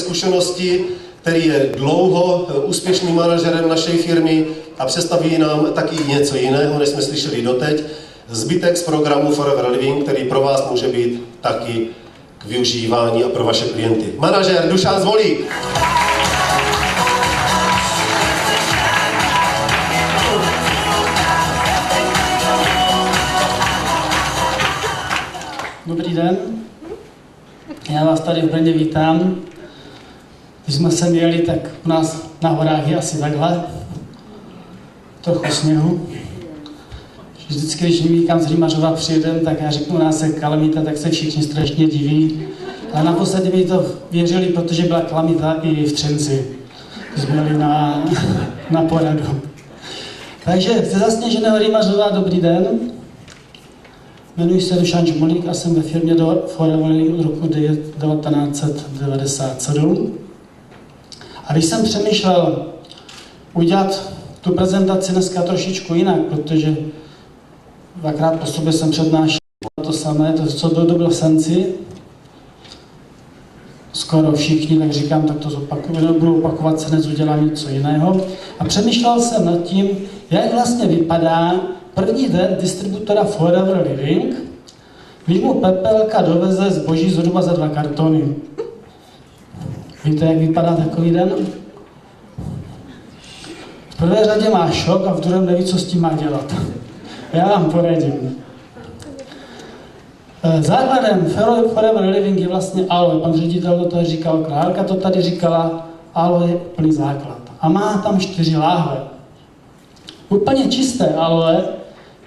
zkušenosti, který je dlouho úspěšným manažerem naší firmy a představí nám taky něco jiného, než jsme slyšeli doteď. Zbytek z programu Forever Living, který pro vás může být taky k využívání a pro vaše klienty. Manažer Dušan Zvolík. Dobrý den, já vás tady v Brně vítám. Když jsme sem jeli, tak u nás na horách je asi takhle, trochu sněhu. Vždycky, když někam z Rýmařova přijedem, tak já řeknu, u nás je kalamita, tak se všichni strašně diví. Ale naposledy mi to věřili, protože byla kalamita i v Třinci. Jsme jeli na poradu. Takže ze zasněženého Rýmařova, dobrý den. Jmenuji se Dušan Zvolík a jsem ve firmě Forever Living od roku 1997. A když jsem přemýšlel udělat tu prezentaci dneska trošičku jinak, protože dvakrát po sobě jsem přednášel to samé, to, co dobil v Senci, skoro všichni, tak říkám, tak to zopakuju, nebudu opakovat se, dnes udělám něco jiného. A přemýšlel jsem nad tím, jak vlastně vypadá první den distributora Forever Living, když mu Pepelka doveze zboží zhruba za 2 kartony. Víte, jak vypadá takový den? V prvé řadě má šok a v druhém neví, co s tím má dělat. Já vám poradím. Základem Forever Living je vlastně aloe. Pan ředitel to tady říkal, Klárka to tady říkala, aloe je úplný základ. A má tam 4 láhve. Úplně čisté aloe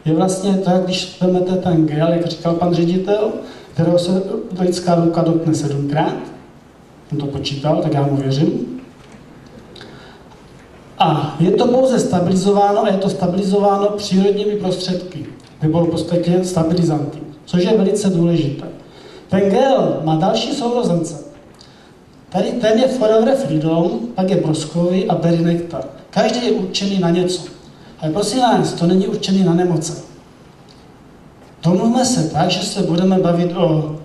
je vlastně to, jak když vezmete ten gel, jak říkal pan ředitel, kterého se lidská ruka dotkne 7krát. On to počítal, tak já mu věřím. A je to pouze stabilizováno a je to stabilizováno přírodními prostředky, nebo v podstatě stabilizanty, což je velice důležité. Ten gel má další sourozence. Tady ten je Forever Freedom, pak je broskový a berry nektar. Každý je určený na něco. Ale prosím vás, to není určený na nemoce. Domluvme se tak, že se budeme bavit o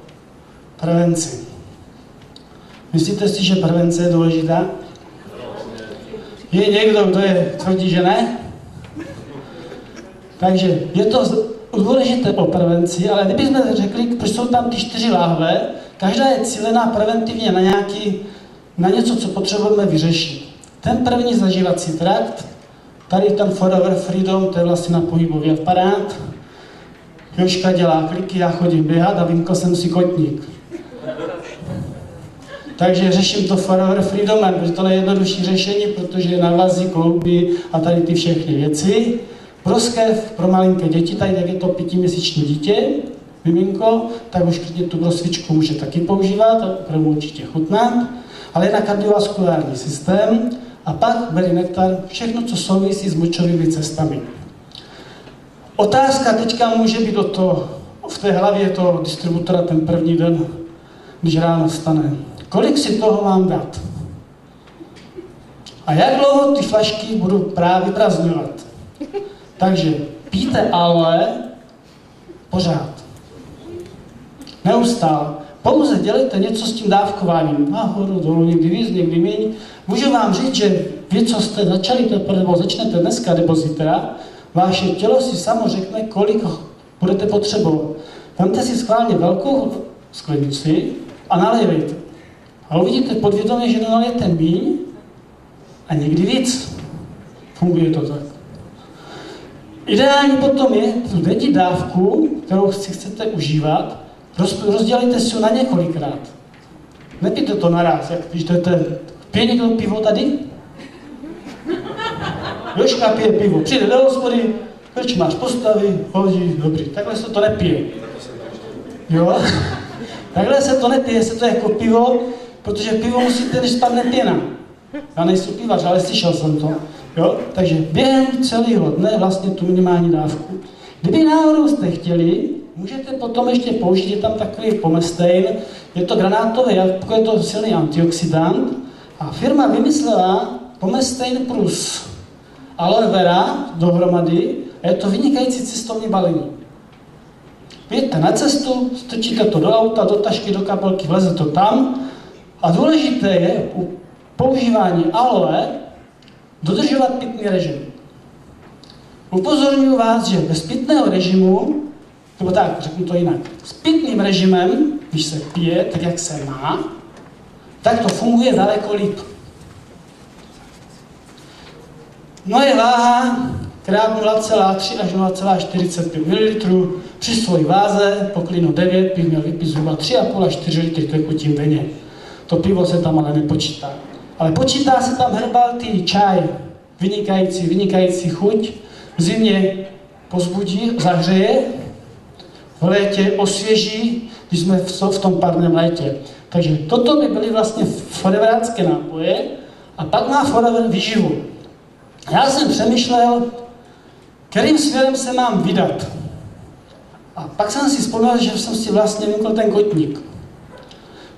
prevenci. Myslíte si, že prevence je důležitá? Je někdo, kdo tvrdí, že ne? Takže je to důležité o prevenci, ale kdybychom řekli, proč jsou tam ty 4 láhve, každá je cílená preventivně na něco, co potřebujeme vyřešit. Ten první zažívací trakt, tady ten Forever Freedom, to je vlastně na pohybový aparát. Jožka dělá kliky, já chodím běhat a vymkl jsem si kotník. Takže řeším to Forever Freedomem, protože to je jednodušší řešení, protože je na vazy, klouby a tady ty všechny věci. Broskev pro malinké děti, tady jak je to 5měsíční dítě, miminko, tak už klidně tu brosvičku může taky používat a opravdu určitě chutnat. Ale je na kardiovaskulární systém a pak berry nektar, všechno, co souvisí s močovými cestami. Otázka teďka může být v té hlavě toho distributora ten první den, když ráno vstane. Kolik si toho mám dát? A jak dlouho ty flašky budu právě vyprazňovat? Takže pijte aloe pořád. Neustále. Pouze dělejte něco s tím dávkováním. Nahoru, dolů, někdy víc, někdy méně. Můžu vám říct, že vy, co jste začali teprve, nebo začnete dneska nebo zítra, vaše tělo si samo řekne, kolik budete potřebovat. Vemte si schválně velkou sklenici a nalévejte. A uvidíte podvědomě, že nalijete míň a někdy víc. Funguje to tak. Ideální potom je tu denní dávku, kterou si chcete užívat, rozdělejte si ho na několikrát. Nepijte to naraz, jak když pije někdo pivo tady? Jožka pije pivo, přijde do hospody, máš postavy, hodí, dobrý. Takhle se to nepije. Jo? Takhle se to nepije, se to jako pivo, protože pivo musíte, než spadne pěna. Já nejsem pivař, ale slyšel jsem to. Jo? Takže během celého dne vlastně tu minimální dávku. Kdyby náhodou jste chtěli, můžete potom ještě použít, je tam takový pomestein, je to granátový jabko, je to silný antioxidant a firma vymyslela pomestein plus aloe vera dohromady a je to vynikající cestovní balení. Vyjdete na cestu, strčíte to do auta, do tašky, do kabelky, vleze to tam A důležité je u používání aloe dodržovat pitný režim. Upozorňuji vás, že bez pitného režimu, nebo tak, řeknu to jinak, s pitným režimem, když se pije tak, jak se má, tak to funguje daleko líp. Moje váha krát 0,3 až 0,45 ml při své váze po klínu 9 bych měl vypít zhruba 3,5 až 4 litry tekutin denně. To pivo se tam ale nepočítá. Ale počítá se tam herbal tea, čaj, vynikající chuť, v zimě pozbudí, zahřeje, v létě osvěží, když jsme v tom parném létě. Takže toto by byly vlastně foreveránské nápoje a pak má forever výživu. Já jsem přemýšlel, kterým směrem se mám vydat. A pak jsem si vzpomněl, že jsem si vlastně vymkl ten kotník.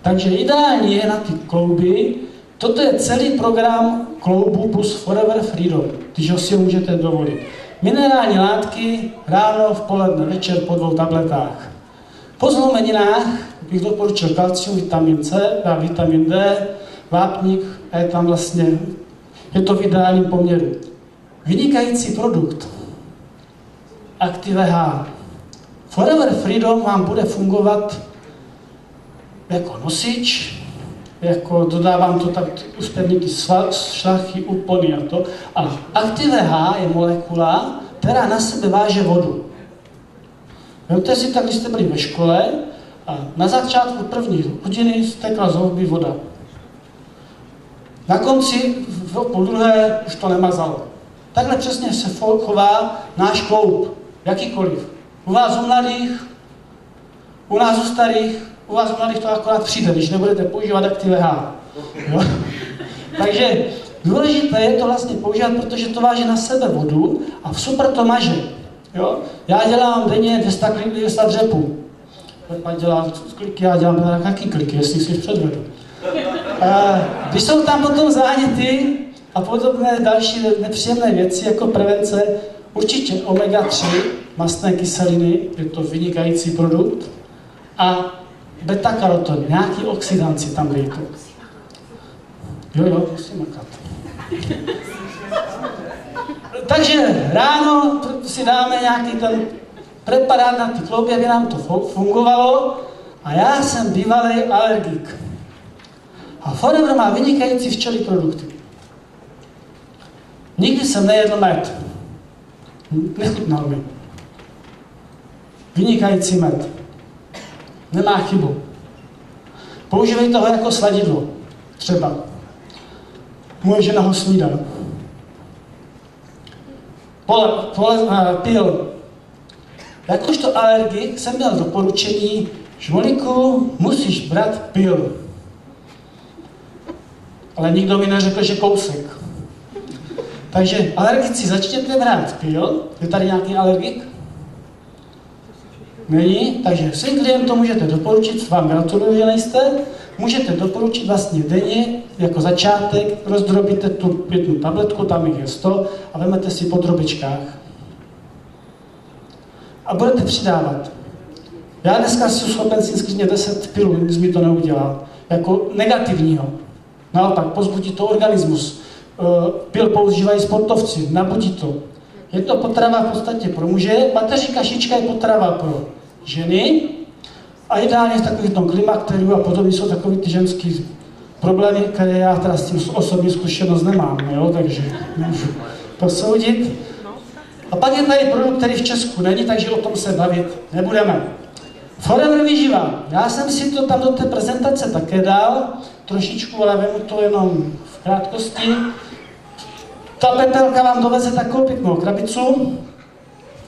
Takže ideální je na ty klouby, toto je celý program kloubu plus Forever Freedom, když ho si můžete dovolit. Minerální látky ráno, v poledne, večer po 2 tabletách. Po zlomeninách bych doporučil kalcium, vitamin C, vitamin D, vápník a je tam vlastně, je to v ideálním poměru. Vynikající produkt. Active H. Forever Freedom vám bude fungovat jako nosič, jako dodávám to tak uspevnitý šlachy, úpony a to. Ale Active H je molekula, která na sebe váže vodu. Vemte si tak, když jste byli ve škole a na začátku první hodiny stekla z houby voda. Na konci v půl druhé už to nemazalo. Takhle přesně se chová náš kloub, jakýkoliv. U vás u mladých, u nás u starých, u vás u mladých to akorát přijde, když nebudete používat Active H. Jo? Takže důležité je to vlastně používat, protože to váže na sebe vodu a super to maže. Jo? Já dělám denně 200 dřepů. Pak dělá kliky, já dělám jaký kliky, jestli si předvedu. Když jsou tam potom záněty a podobné další nepříjemné věci jako prevence, určitě omega-3, mastné kyseliny, je to vynikající produkt, a beta-karoten, nějaký oxidanci tam dejte. Jo, musím makat. Takže ráno si dáme nějaký ten preparát na ty klouby, aby nám to fungovalo, a já jsem bývalý alergik. A Forever má vynikající včelí produkty. Nikdy jsem nejedl med. Nechutnal mi. Vynikající med. Nemá chybu. Používejte ho jako sladidlo. Třeba. Moje žena ho snídá. Pil. Jakožto alergik jsem měl doporučení, Žmolíku, musíš brát pil. Ale nikdo mi neřekl, že kousek. Takže alergici, začněte brát pil. Je tady nějaký alergik? Není? Takže svým klientům můžete doporučit, vám gratuluju, že nejste, můžete doporučit vlastně denně, jako začátek, rozdrobíte tu 1 tabletku, tam jich je 100, a vezmete si po drobičkách. A budete přidávat. Já dneska jsem schopen si skřížně 10 pilů, nic mi to neudělá. Jako negativního. Naopak, pozbudí to organismus. Pil používají sportovci, nabudí to. Je to potrava v podstatě pro muže, mateří kašička je potrava pro ženy a ideálně v takových tom klimakteriu a podobně jsou takový ty ženský problémy, které já teda s tím osobní zkušenost nemám, jo, takže můžu posoudit. A pak je tady produkt, který v Česku není, takže o tom se bavit nebudeme. Forever výživa. Já jsem si to tam do té prezentace také dal, trošičku, ale vemu to jenom v krátkosti. Ta pepelka vám doveze takovou pěknou krabicu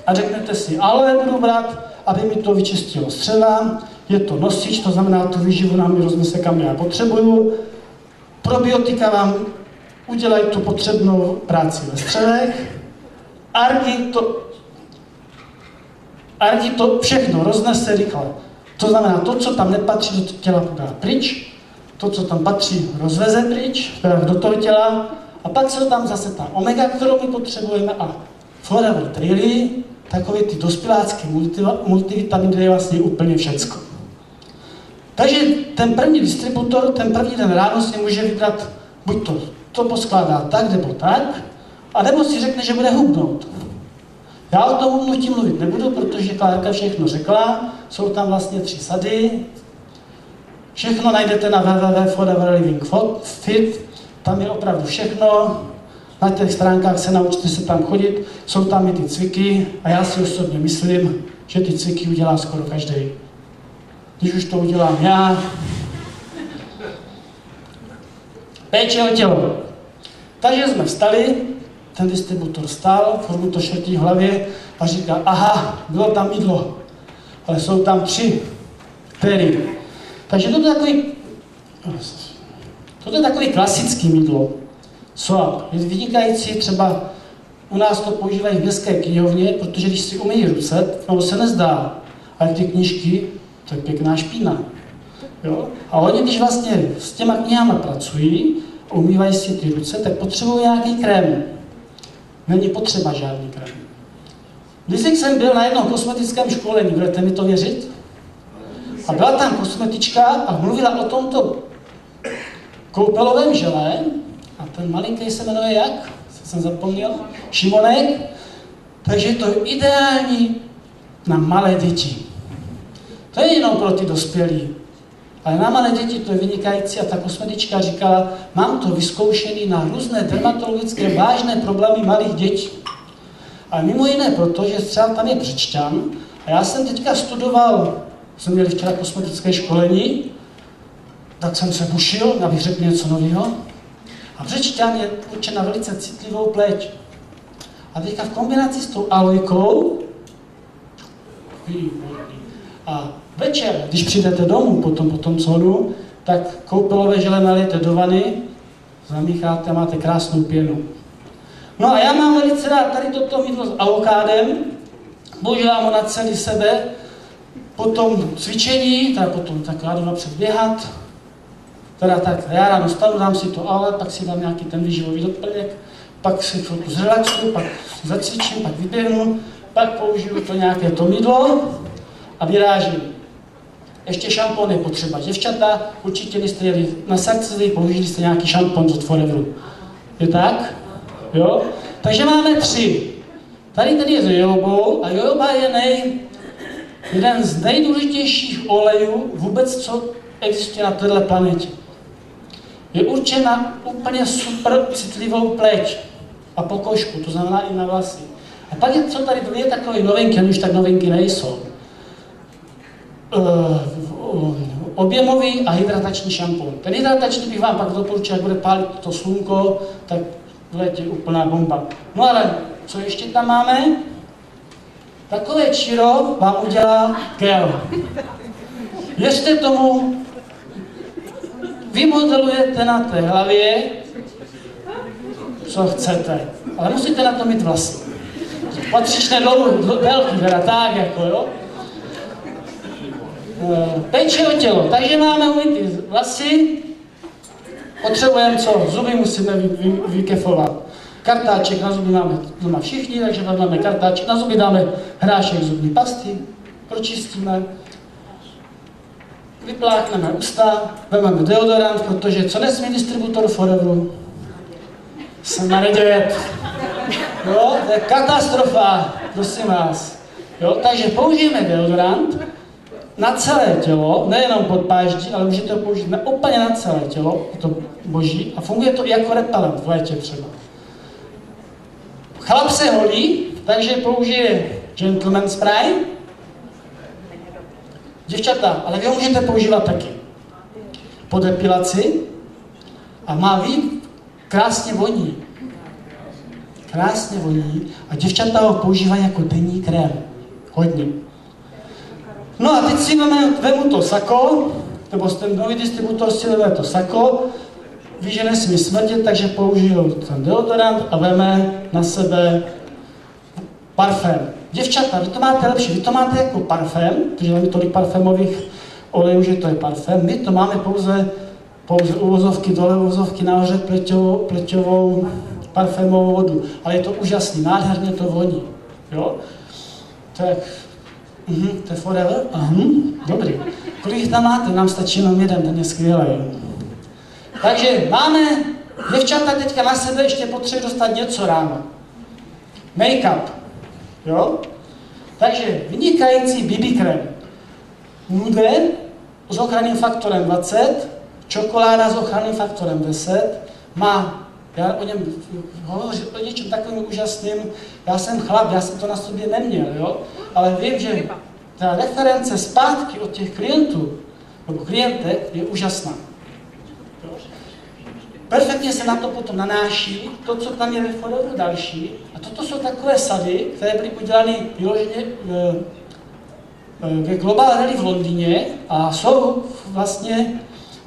a řeknete si, ale budu brát, aby mi to vyčistilo střeva, je to nosič, to znamená, tu výživu nám roznese, kam já potřebuju. Probiotika vám udělají tu potřebnou práci ve střevech. Argi to všechno roznese rychle. To znamená, to, co tam nepatří do těla, dá pryč, to, co tam patří, rozveze pryč, teda do toho těla, a pak jsou tam zase ta omega, kterou my potřebujeme, a Forever Daily, takový ty dospělácký multivitamin, kde je vlastně úplně všecko. Takže ten první distributor, ten první den ráno si může vybrat, buď to poskládá tak, nebo tak, a nebo si řekne, že bude hubnout. Já o tom hubnutí mluvit nebudu, protože Klárka všechno řekla, jsou tam vlastně 3 sady. Všechno najdete na www.foreverlivingfit, tam je opravdu všechno, na těch stránkách se naučte se tam chodit, jsou tam i ty cviky a já si osobně myslím, že ty cviky udělá skoro každý. Když už to udělám já. Péče o tělo. Takže jsme vstali, ten distributor stál, furt to švrtí v hlavě a říká, aha, bylo tam jídlo, ale jsou tam 3, který. Takže toto je takový klasický mýdlo. Je vynikající, třeba u nás to používají v městské knihovně, protože když si umyjí ruce, ono se nezdá, ale ty knížky, to je pěkná špína. Jo? A oni, když vlastně s těma knihama pracují, umývají si ty ruce, tak potřebují nějaký krém. Není potřeba žádný krém. Když jsem byl na jednom kosmetickém školení, budete mi to věřit? A byla tam kosmetička a mluvila o tomto koupelovém žele, a ten malinký se jmenuje jak? Jsem zapomněl. Šimonek. Takže to je ideální na malé děti. To je jenom pro ty dospělí. Ale na malé děti to je vynikající a ta kosmetička říkala, mám to vyzkoušený na různé dermatologické vážné problémy malých dětí. Ale mimo jiné proto, že třeba tam je břečťan a já jsem teďka studoval, jsme měli včera kosmetické školení, tak jsem se bušil, abych řekl něco nového. A břečťan je určen na velice citlivou pleť. A teďka v kombinaci s tou alojkou, a večer, když přijdete domů po tom conu, tak koupelové žele nalijete do vany, zamícháte a máte krásnou pěnu. No a já mám velice rád tady toto mýdlo s avokádem, používám ho na celý sebe, po tom cvičení, teda potom tak rádo napřed běhat, teda tak, já ráno stanu, dám si to ale, pak si dám nějaký ten výživový doplněk, pak si chvilku zrelaxuju, pak zacvičím, pak vyběhnu, pak použiju to nějaké to mýdlo a vyrážím. Ještě šampon je potřeba. Děvčata, určitě byste jeli na sakci, použili jste nějaký šampon od Foreveru. Je tak? Jo? Takže máme 3. Tady je z jojobou a jojoba je jeden z nejdůležitějších olejů vůbec, co existuje na této planetě. Je určena úplně super citlivou pleť a pokožku, to znamená i na vlasy. A pak jsou tady 2 takové novinky, oni už tak novinky nejsou. Objemový a hydratační šampon. Ten hydratační bych vám pak doporučil, jak bude pálit to slunko, tak v létě úplná bomba. No ale co ještě tam máme? Takové čiro vám udělá gel. Věřte tomu, vymodelujete na té hlavě, co chcete, ale musíte na to mít vlasy. Patřičné délky, teda tak jako, jo. Péče o tělo, takže máme umytý vlasy, potřebujeme co? Zuby musíme vykefovat. Kartáček na zuby máme doma všichni, takže máme kartáček na zuby, dáme hrášek zubní pasty, pročistíme, vypláchneme ústa, vezmeme deodorant, protože co nesmí distributor Foreveru? Se naredět. Jo, to je katastrofa, prosím vás. Jo, takže použijeme deodorant na celé tělo, nejenom pod páždí, ale můžete to použít úplně na celé tělo, je to boží, a funguje to i jako repelent v létě třeba. Chlap se holí, takže použije gentleman spray. Děvčata, ale vy ho můžete používat taky. Po depilaci a má vít krásně voní. Krásně voní a děvčata ho používají jako denní krém. Hodně. No a teď si vemu to sako, nebo ten nový distributor si veme to sako, ví, že nesmí smrdět, takže použiju ten deodorant a veme na sebe parfém. Děvčata, vy to máte lepší, vy to máte jako parfém, protože máme tolik parfémových olejů, že to je parfém. My to máme pouze uvozovky dole, uvozovky nahoře pleťovou parfémovou vodu. Ale je to úžasný, nádherně to voní. Jo? Tak To je Forever? Dobrý. Kolik tam máte? Nám stačí jenom jeden, ten je skvělý. Takže máme, děvčata teďka na sebe ještě potřebují dostat něco ráno. Make-up. Jo? Takže vynikající BB krém. Nude s ochranným faktorem 20, čokoláda s ochranným faktorem 10, má, já o něm hovořím o něčem takovým úžasným, já jsem chlap, já jsem to na sobě neměl, jo? Ale vím, že ta reference zpátky od těch klientů, nebo klientek, je úžasná. Perfektně se na to potom nanáší, to, co tam je ve Foreveru další, a toto jsou takové sady, které byly udělány vyloženě ve Global Rally v Londýně a jsou vlastně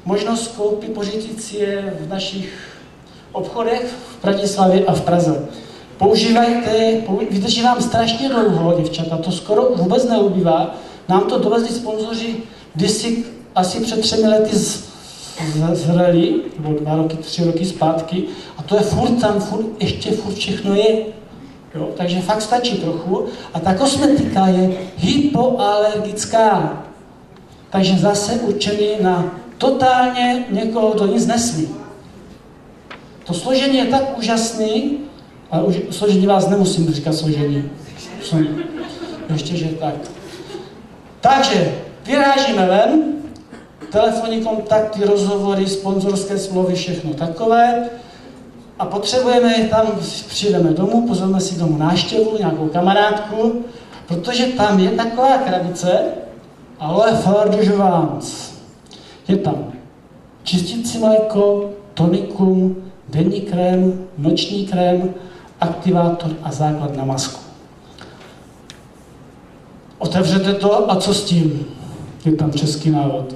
možnost koupit, pořídit si je v našich obchodech v Bratislavě a v Praze. Používajte, vydrží vám strašně dlouho, děvčata, to skoro vůbec neubývá. Nám to dovezli sponzoři kdysi asi před 3 lety z rally, nebo 2 roky, 3 roky zpátky, a to je furt tam, ještě furt všechno je. Jo? Takže fakt stačí trochu. A ta kosmetika je hypoalergická. Takže zase určený na totálně někoho, kdo nic nesmí. To složení je tak úžasný, ale už složení vás nemusím říkat složení. Ještě, že tak. Takže vyrážíme ven, telefonní kontakty, rozhovory, sponzorské smlouvy, všechno takové. A potřebujeme tam, přijdeme domů, pozveme si domů návštěvu, nějakou kamarádku, protože tam je taková krabice Aloe Fleur de Jouvence. Je tam čistící mléko, tonikum, denní krém, noční krém, aktivátor a základ na masku. Otevřete to a co s tím? Je tam český návod.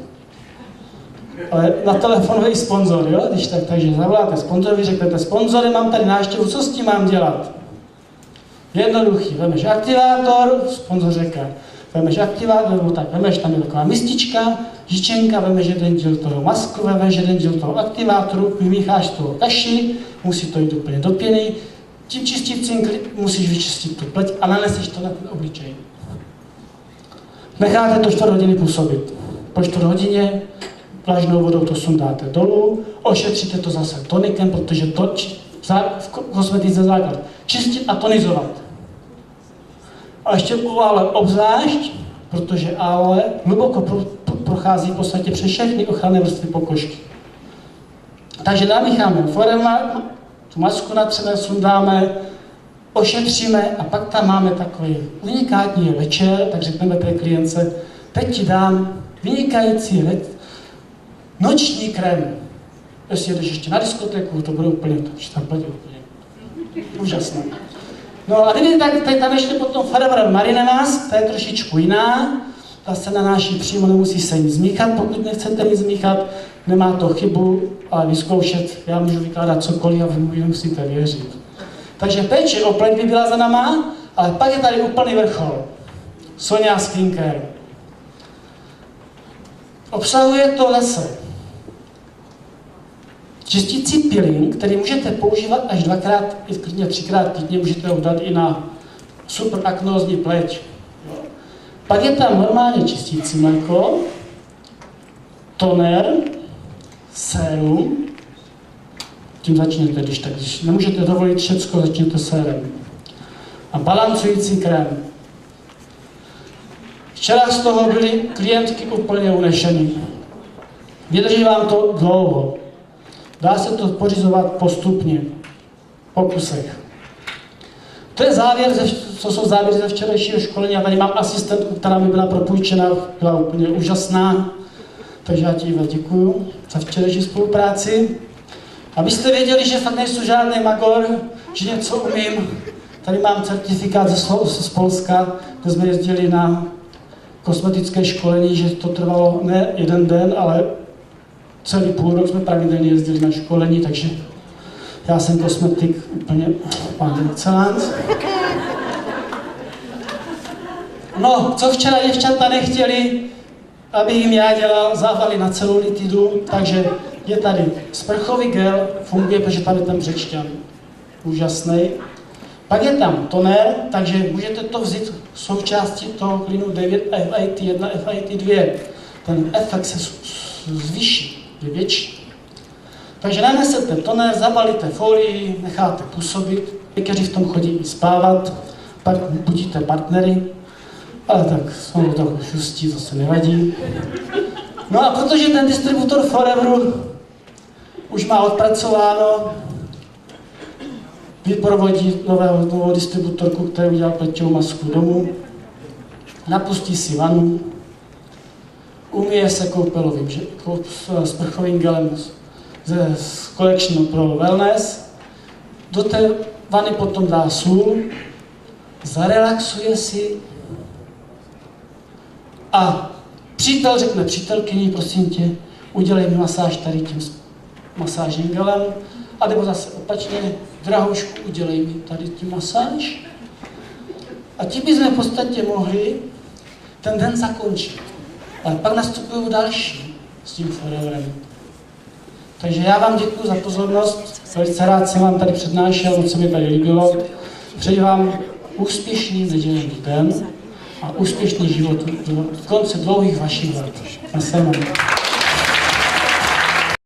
Ale na telefonu je i sponzor, jo? Když tak, takže zavoláte sponzorovi, řeknete sponzory, mám tady návštěvu, co s tím mám dělat? Jednoduchý, vemeš aktivátor, sponzor říká, vemeš aktivátor, nebo tak, vemeš, tam je taková mistička, žičenka, vemeš jeden díl toho masku, vemeš jeden díl toho aktivátoru, vymícháš toho kaši, musí to jít úplně do pěny, tím čistícím musíš vyčistit tu pleť a naneseš to na ten obličej. Necháte to 4 hodiny působit. Po 4 hodině vlažnou vodou to sundáte dolů, ošetříte to zase tonikem, protože to v kosmetice základ. Čistit a tonizovat. A ještě u aloe obzvlášť, protože aloe hluboko prochází v podstatě přes všechny ochranné vrstvy pokožky. Takže namícháme forema, tu masku natřeme, sundáme, ošetříme a pak tam máme takový unikátní večer, tak řekneme té klience, teď ti dám vynikající noční krém. Jestli jedeš ještě na diskotéku, to bude úplně, to tam platí úplně úžasné. No a kdyby tak tam ještě potom Forever Marine Mask, ta je trošičku jiná, ta se nanáší přímo, nemusí se nic zmíchat, pokud nechcete nic zmíchat, nemá to chybu, ale vyzkoušet, já můžu vykládat cokoliv a vy musíte věřit. Takže péče o pleť by byla za náma, ale pak je tady úplný vrchol. Sonia Skincare. Obsahuje to zase čistící peeling, který můžete používat až 2x, klidně 3x týdně, můžete ho dát i na super aknózní pleť. Pak je tam normálně čistící mléko, toner, sérum, tím začněte, když nemůžete dovolit všecko, začněte sérem. A balancující krém. Včera z toho byly klientky úplně unešený. Vydrží vám to dlouho. Dá se to pořizovat postupně, po kusech. To je závěr, co jsou závěry ze včerejšího školení. Já tady mám asistentku, která mi byla propůjčena, byla úplně úžasná. Takže já ti děkuju za včerejší spolupráci. Abyste věděli, že fakt nejsou žádný magor, že něco umím. Tady mám certifikát z Polska, kde jsme jezdili na kosmetické školení, že to trvalo ne 1 den, ale celý půl rok jsme pravidelně jezdili na školení, takže já jsem kosmetik úplně pan excellence. No, co včera děvčata nechtěli, aby jim já dělal závaly na celulitidu, takže je tady sprchový gel, funguje, protože tam je ten břečťan. Úžasný. Pak je tam toner, takže můžete to vzít součástí toho klinu 9 FIT1, FIT2. Ten efekt se zvýší, je větší. Takže nanesete toner, zabalíte folii, necháte působit. Někteří v tom chodí i spávat, pak budíte partnery, ale tak jsou trochu šustí, to se nevadí. No a protože ten distributor Foreveru už má odpracováno, vyprovodí novou distributorku, která udělal pleťovou masku domů, napustí si vanu, umyje se koupelovým sprchovým gelem z Collection pro Wellness, do té vany potom dá sůl, zarelaxuje si a přítel řekne přítelkyni, prosím tě, udělej mi masáž tady tím masážním gelem, a nebo zase opačně, drahoušku, udělej mi tady tím masáž. A tím bychom v podstatě mohli ten den zakončit. Ale pak nastupují další s tím Foreverem. Takže já vám děkuji za pozornost, velice rád jsem vám tady přednášel, moc se mi tady líbilo. Přeji vám úspěšný nedělní den a úspěšný život v konci dlouhých vašich let. Na shledanou.